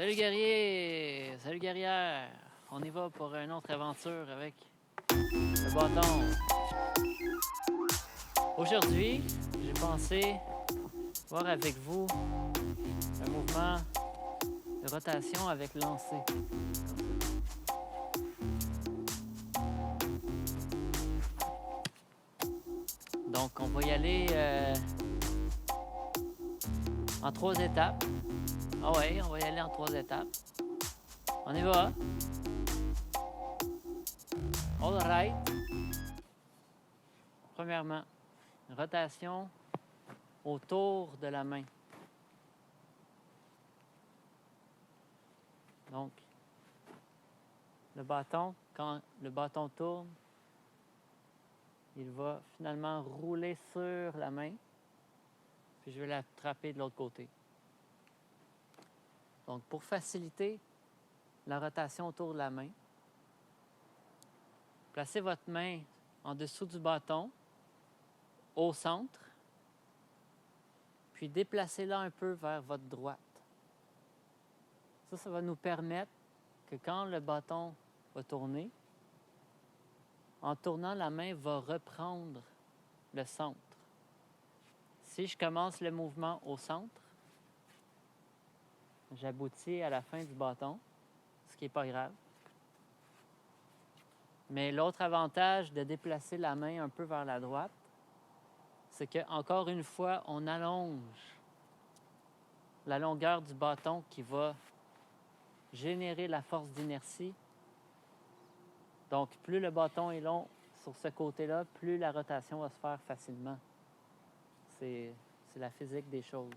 Salut guerrier! Salut guerrière! On y va pour une autre aventure avec le bâton. Aujourd'hui, j'ai pensé voir avec vous un mouvement de rotation avec lancer. Donc, on va y aller en 3 étapes. Ah ouais, on va y aller en 3 étapes. On y va. All right. Premièrement, rotation autour de la main. Donc, le bâton, quand le bâton tourne, il va finalement rouler sur la main, puis je vais l'attraper de l'autre côté. Donc, pour faciliter la rotation autour de la main, placez votre main en dessous du bâton, au centre, puis déplacez-la un peu vers votre droite. Ça va nous permettre que quand le bâton va tourner, en tournant, la main va reprendre le centre. Si je commence le mouvement au centre, j'aboutis à la fin du bâton, ce qui n'est pas grave. Mais l'autre avantage de déplacer la main un peu vers la droite, c'est que encore une fois, on allonge la longueur du bâton qui va générer la force d'inertie. Donc, plus le bâton est long sur ce côté-là, plus la rotation va se faire facilement. C'est la physique des choses.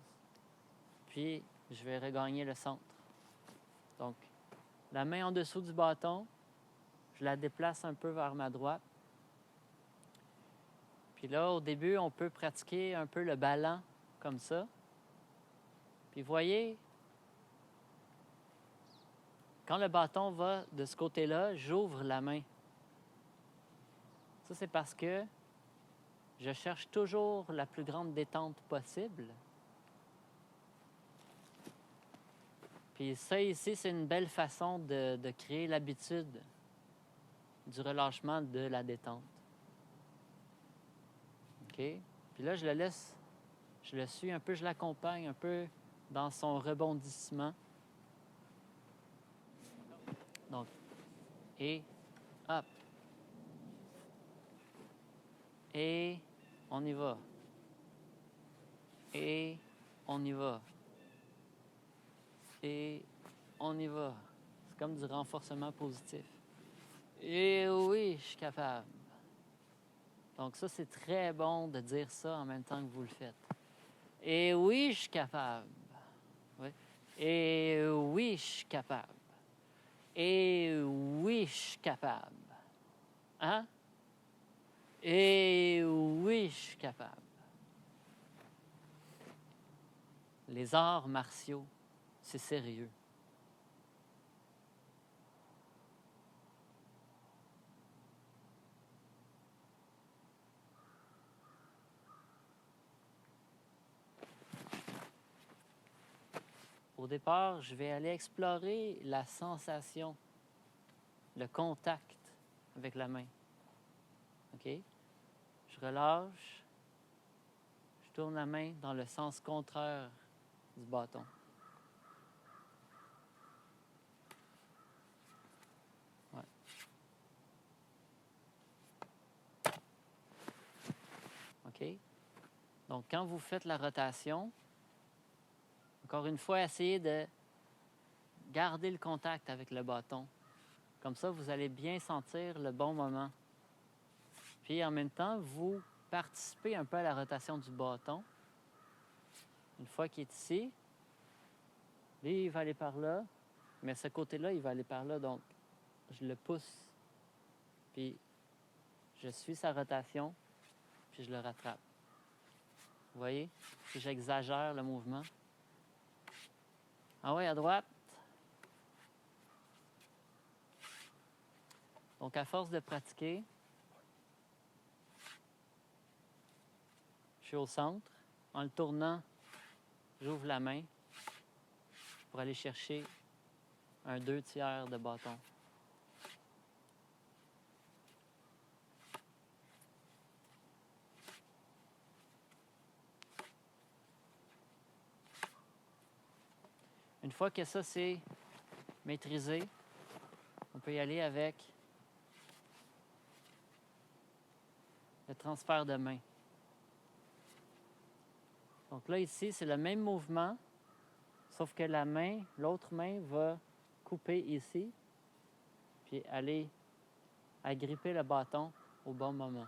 Puis, je vais regagner le centre. Donc, la main en dessous du bâton, je la déplace un peu vers ma droite. Puis là, au début, on peut pratiquer un peu le ballon comme ça. Puis voyez, quand le bâton va de ce côté-là, j'ouvre la main. Ça, c'est parce que je cherche toujours la plus grande détente possible. Puis ça, ici, c'est une belle façon de créer l'habitude du relâchement de la détente. OK? Puis là, je le laisse, je le suis un peu, je l'accompagne un peu dans son rebondissement. Donc, et hop. Et on y va. Et on y va. Et on y va. C'est comme du renforcement positif. Et oui, je suis capable. Donc ça, c'est très bon de dire ça en même temps que vous le faites. Et oui, je suis capable. Oui. Et oui, je suis capable. Et oui, je suis capable. Hein? Et oui, je suis capable. Les arts martiaux, c'est sérieux. Au départ, je vais aller explorer la sensation, le contact avec la main. OK? Je relâche. Je tourne la main dans le sens contraire du bâton. Ouais. OK? Donc, quand vous faites la rotation, encore une fois, essayez de garder le contact avec le bâton. Comme ça, vous allez bien sentir le bon moment. Puis, en même temps, vous participez un peu à la rotation du bâton. Une fois qu'il est ici, lui, il va aller par là, mais ce côté-là, il va aller par là. Donc, je le pousse, puis je suis sa rotation, puis je le rattrape. Vous voyez? Si j'exagère le mouvement. Ah ouais, à droite. Donc, à force de pratiquer, je suis au centre. En le tournant, j'ouvre la main pour aller chercher un 2/3 de bâton. Une fois que ça c'est maîtrisé, on peut y aller avec le transfert de main. Donc là, ici, c'est le même mouvement, sauf que la main, l'autre main va couper ici, puis aller agripper le bâton au bon moment.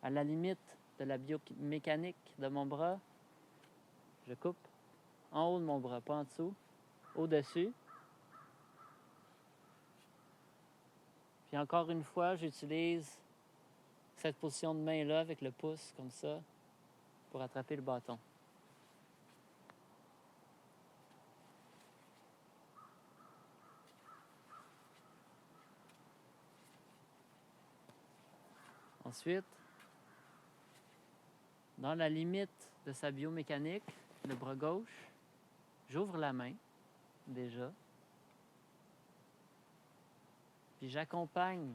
À la limite de la biomécanique de mon bras, je coupe en haut de mon bras, pas en dessous, au-dessus. Puis encore une fois, j'utilise cette position de main-là avec le pouce, comme ça, pour attraper le bâton. Ensuite, dans la limite de sa biomécanique, le bras gauche, j'ouvre la main, déjà. Puis j'accompagne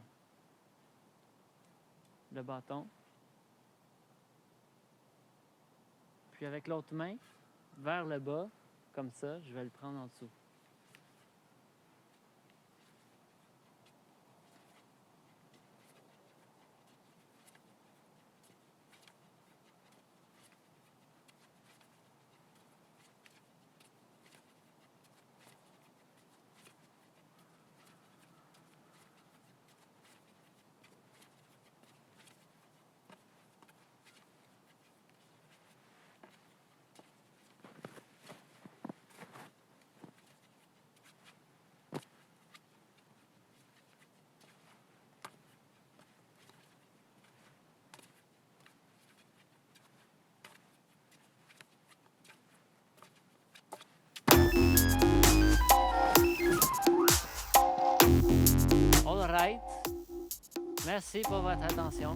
le bâton. Puis avec l'autre main, vers le bas, comme ça, je vais le prendre en dessous. All right. Merci pour votre attention.